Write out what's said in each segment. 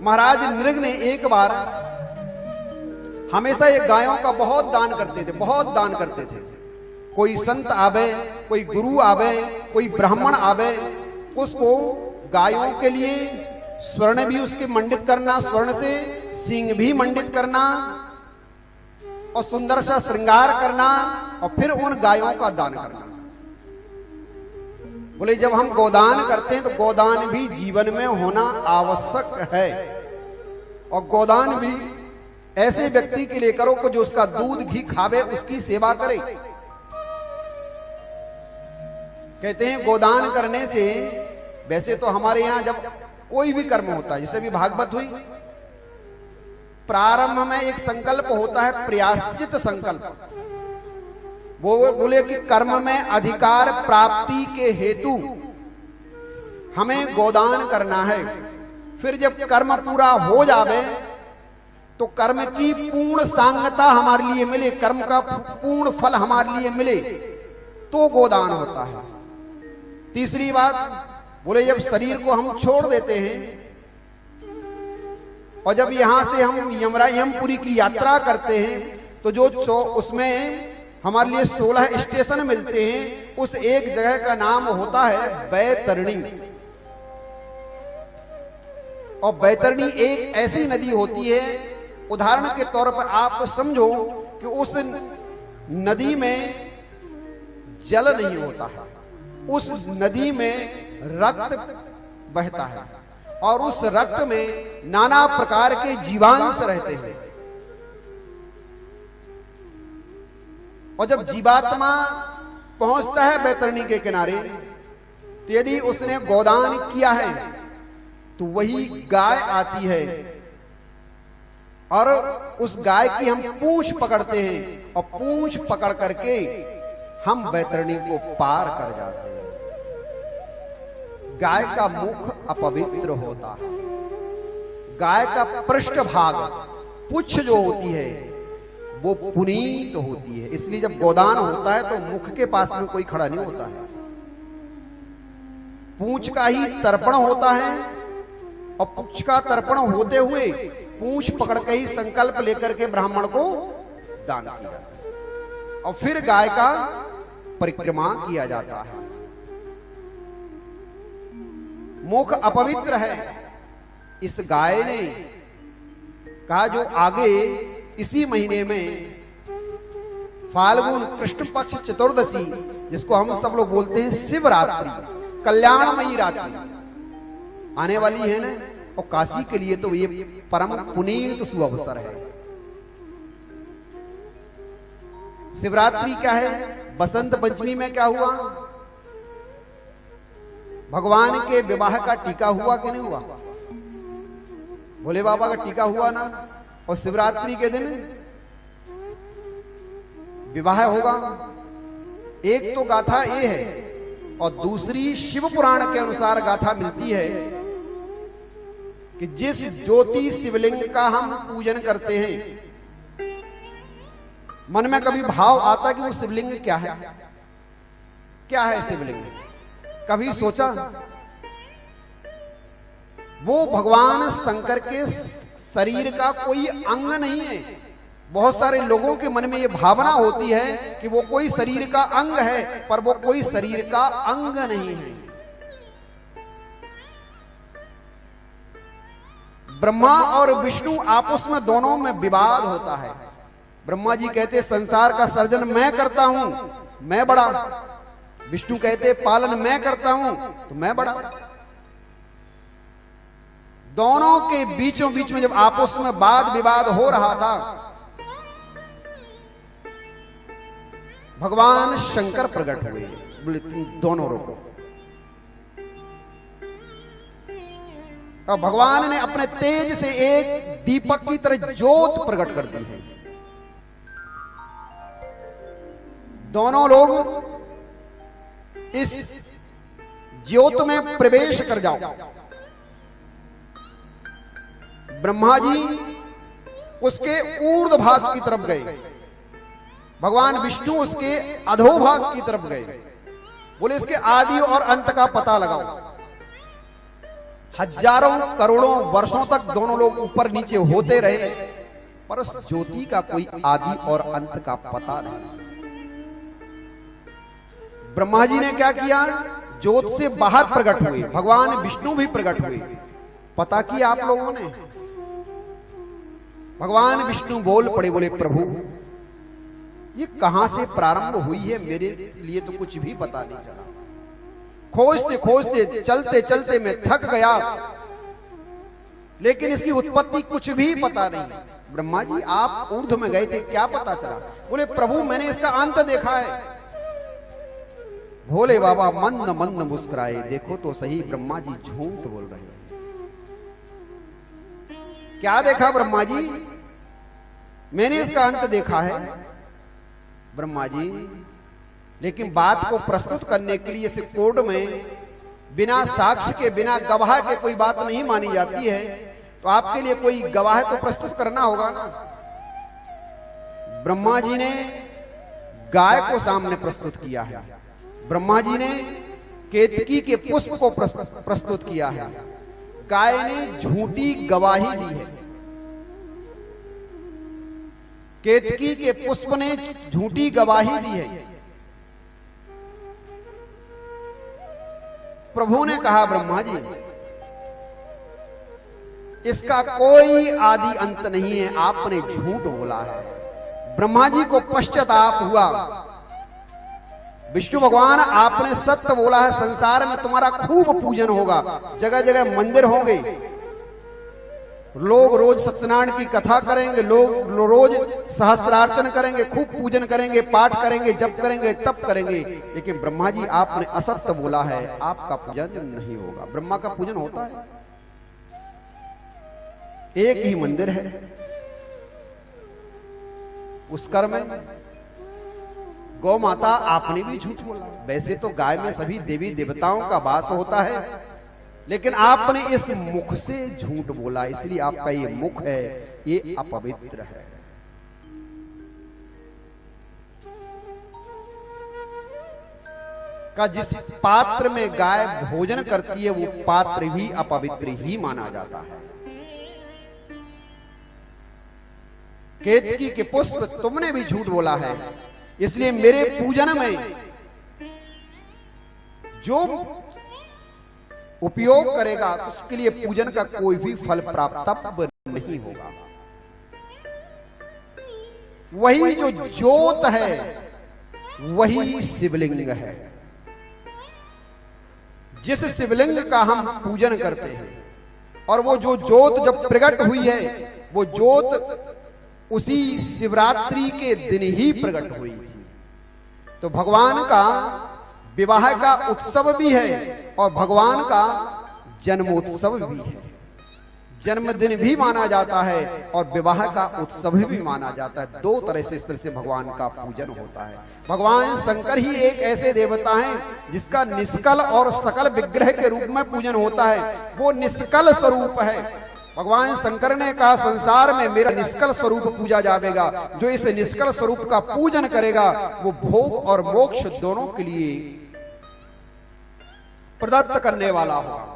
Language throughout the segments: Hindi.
महाराज नृग ने एक बार, हमेशा ये गायों का बहुत दान करते थे, बहुत दान करते थे। कोई संत आवे, कोई गुरु आवे, कोई ब्राह्मण आवे, उसको गायों के लिए स्वर्ण भी उसके मंडित करना, स्वर्ण से सींग भी मंडित करना और सुंदर सा श्रृंगार करना और फिर उन गायों का दान करना। बोले जब हम गोदान करते हैं तो गोदान भी जीवन में होना आवश्यक है, और गोदान भी ऐसे व्यक्ति के लिए करो को जो उसका दूध घी खावे, उसकी सेवा करे। कहते हैं गोदान करने से, वैसे तो हमारे यहां जब कोई भी कर्म होता है, जैसे भी भागवत हुई, प्रारंभ में एक संकल्प होता है, प्रयाश्चित संकल्प। वो बोले कि कर्म में अधिकार प्राप्ति के हेतु हमें गोदान करना है। फिर जब कर्म पूरा हो जावे तो कर्म की पूर्ण सांगता हमारे लिए मिले, कर्म का पूर्ण फल हमारे लिए मिले, तो गोदान होता है। तीसरी बात बोले जब शरीर को हम छोड़ देते हैं और जब यहां से हम यमपुरी की यात्रा करते हैं तो जो उसमें हमारे लिए 16 स्टेशन मिलते हैं, उस एक जगह का नाम होता है बैतरणी। और बैतरणी एक ऐसी नदी होती है, उदाहरण के तौर पर आप समझो कि उस नदी में जल नहीं होता है, उस नदी में रक्त बहता है और उस रक्त में नाना प्रकार के जीवांश रहते हैं। और जब जीवात्मा पहुंचता है बैतरणी के किनारे, तो यदि उसने गोदान किया है तो वही गाय आती है और उस गाय की हम पूंछ पकड़ते हैं और पूंछ पकड़ करके हम बैतरणी को पार कर जाते हैं। गाय का मुख अपवित्र होता है, गाय का पृष्ठ भाग, पुच्छ जो होती है वो पुनीत होती है। इसलिए जब गोदान होता है तो मुख के पास में कोई खड़ा नहीं होता है, पूंछ का ही तर्पण होता है और पूंछ का तर्पण होते हुए पूंछ पकड़ के ही संकल्प लेकर के ब्राह्मण को दान किया जाता है और फिर गाय का परिक्रमा किया जाता है। मुख अपवित्र है, इस गाय ने कहा जो आगे इसी महीने में फाल्गुन कृष्ण पक्ष चतुर्दशी, जिसको हम सब लोग बोलते हैं शिवरात्रि, कल्याणमयी रात्रि आने वाली है ना, और काशी के लिए तो ये परम पुनीत सुअवसर है। शिवरात्रि क्या है? बसंत पंचमी में क्या हुआ? भगवान के विवाह का टीका हुआ कि नहीं हुआ? भोले बाबा का टीका हुआ ना, और शिवरात्रि के दिन विवाह होगा। एक तो गाथा ये है और दूसरी शिव पुराण के अनुसार गाथा मिलती है कि जिस ज्योति शिवलिंग का हम पूजन करते हैं, मन में कभी भाव आता कि वो शिवलिंग क्या है? क्या है शिवलिंग? कभी सोचा? वो भगवान शंकर के शरीर का कोई अंग नहीं है। बहुत सारे लोगों के मन में ये भावना होती है कि वो कोई शरीर का अंग है, पर वो कोई शरीर का अंग नहीं है। ब्रह्मा और विष्णु आपस में दोनों में विवाद होता है। ब्रह्मा जी कहते संसार का सर्जन मैं करता हूं, मैं बड़ा। विष्णु कहते पालन मैं करता हूं, तो मैं बड़ा। दोनों के बीचों बीच में जब आपस में वाद विवाद हो रहा था, भगवान शंकर प्रकट हुए, बोले तुम दोनों रोको। और भगवान ने अपने तेज से एक दीपक की तरह ज्योत प्रकट कर दी है। दोनों लोग इस ज्योत में प्रवेश कर जाओ। ब्रह्मा जी उसके ऊर्ध्व भाग की तरफ गए, भगवान विष्णु उसके अधोभाग की तरफ गए। बोले इसके आदि और अंत का पता लगाओ। हजारों करोड़ों वर्षों तक दोनों लोग ऊपर नीचे होते रहे, पर उस ज्योति का कोई आदि और अंत का पता नहीं। ब्रह्मा जी ने क्या किया, ज्योत से बाहर प्रकट हुए, भगवान विष्णु भी प्रकट हुए। पता किया आप लोगों ने? भगवान विष्णु बोल पड़े, बोले प्रभु ये कहां से प्रारंभ हुई है, मेरे लिए तो कुछ भी पता नहीं चला। खोजते खोजते चलते चलते मैं थक गया, लेकिन इसकी उत्पत्ति कुछ भी पता नहीं। ब्रह्मा जी आप ऊर्ध्व में गए थे, क्या पता चला? बोले प्रभु मैंने इसका अंत देखा है। भोले बाबा मंद मंद मुस्कुराए, देखो तो सही ब्रह्मा जी झूठ बोल रहे हैं। क्या देखा ब्रह्मा जी? मैंने इसका अंत देखा है ब्रह्मा जी, लेकिन बात को प्रस्तुत करने के लिए इस कोर्ट में बिना साक्ष्य के, बिना गवाह के कोई बात नहीं मानी जाती है, तो आपके लिए कोई गवाह तो प्रस्तुत करना होगा ना। ब्रह्मा जी ने गाय को सामने प्रस्तुत किया है, ब्रह्मा जी ने केतकी के पुष्प को प्रस्तुत किया है, गाय ने झूठी गवाही दी है। केतकी के पुष्प ने झूठी गवाही दी है। प्रभु ने कहा ब्रह्मा जी इसका कोई आदि अंत नहीं है, आपने झूठ बोला है। ब्रह्मा जी को पश्चाताप हुआ, विष्णु भगवान आपने सत्य बोला है, संसार में तुम्हारा खूब पूजन होगा, जगह जगह मंदिर होंगे, लोग रोज सत्यनारायण की कथा करेंगे, लोग रोज सहस्त्रार्चन करेंगे, खूब पूजन करेंगे, पाठ करेंगे, जप करेंगे, तप करेंगे, लेकिन ब्रह्मा जी आपने असत्य बोला है, आपका पूजन नहीं होगा। ब्रह्मा का पूजन होता है, एक ही मंदिर है पुष्कर में। गौ माता आपने भी झूठ बोला। वैसे तो गाय में सभी देवी देवताओं का वास होता है, लेकिन आपने इस मुख से झूठ बोला, इसलिए आपका ये मुख है ये अपवित्र है। का जिस पात्र में गाय भोजन करती है वो पात्र भी अपवित्र ही माना जाता है। केतकी के पुष्प तुमने भी झूठ बोला है, इसलिए मेरे पूजन में जो उपयोग करेगा उसके लिए पूजन का कोई भी फल प्राप्त नहीं होगा। वही जो ज्योत है वही शिवलिंग है। जिस शिवलिंग का हम पूजन करते हैं, और वो जो ज्योत जब प्रकट हुई है, वो ज्योत उसी शिवरात्रि के दिन ही प्रकट हुई थी। तो भगवान का विवाह का उत्सव भी है और भगवान का जन्मोत्सव भी है। जन्मदिन भी माना जाता है और विवाह का उत्सव भी माना जाता है। दो तरह से इस तरह से भगवान का पूजन होता है। भगवान शंकर ही एक ऐसे देवता हैं जिसका निष्कल और सकल विग्रह के रूप में पूजन होता है। वो निष्कल स्वरूप है। भगवान शंकर ने कहा संसार में मेरा निष्कल स्वरूप पूजा जाएगा। जो इस निष्कल स्वरूप का पूजन करेगा वो भोग और मोक्ष दोनों के लिए प्रदत्त करने वाला होगा।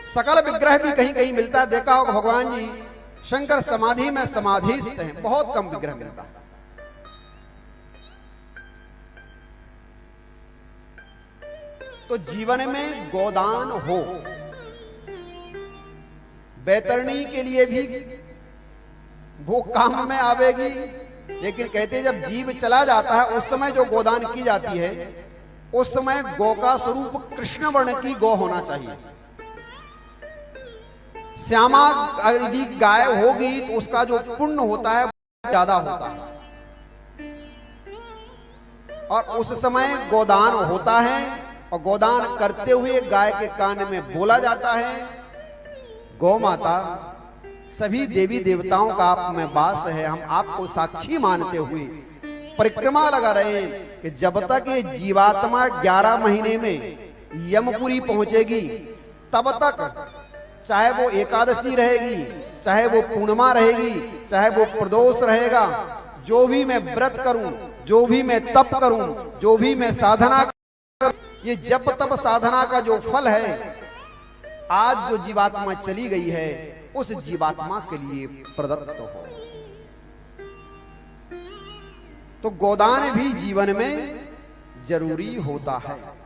सकल विग्रह भी कहीं कहीं मिलता है, देखा होगा भगवान जी शंकर समाधि में समाधिस्थ हैं, बहुत कम विग्रह मिलता है। तो जीवन में गोदान हो, बैतरणी के लिए भी वो काम में आवेगी, लेकिन कहते जब जीव चला जाता है उस समय जो गोदान की जाती है उस समय गौ का स्वरूप कृष्ण वर्ण की गौ होना चाहिए। श्यामा यदि गाय होगी तो उसका जो पुण्य होता है ज्यादा होता है, और उस समय गोदान होता है और गोदान करते हुए गाय के कान में बोला जाता है, गौ माता सभी देवी देवताओं का आप में वास है, हम आपको साक्षी मानते हुए परिक्रमा लगा रहे हैं कि जब तक ये जीवात्मा 11 महीने में यमपुरी पहुंचेगी तब तक, चाहे वो एकादशी रहेगी, चाहे वो पूर्णिमा रहेगी, चाहे वो प्रदोष रहेगा, जो भी मैं व्रत करूं, जो भी मैं तप करूं, जो भी मैं साधना करूं, ये जब तब साधना का जो फल है आज जो जीवात्मा चली गई है उस जीवात्मा के लिए प्रदत्त हो। तो गोदान भी जीवन में जरूरी होता है।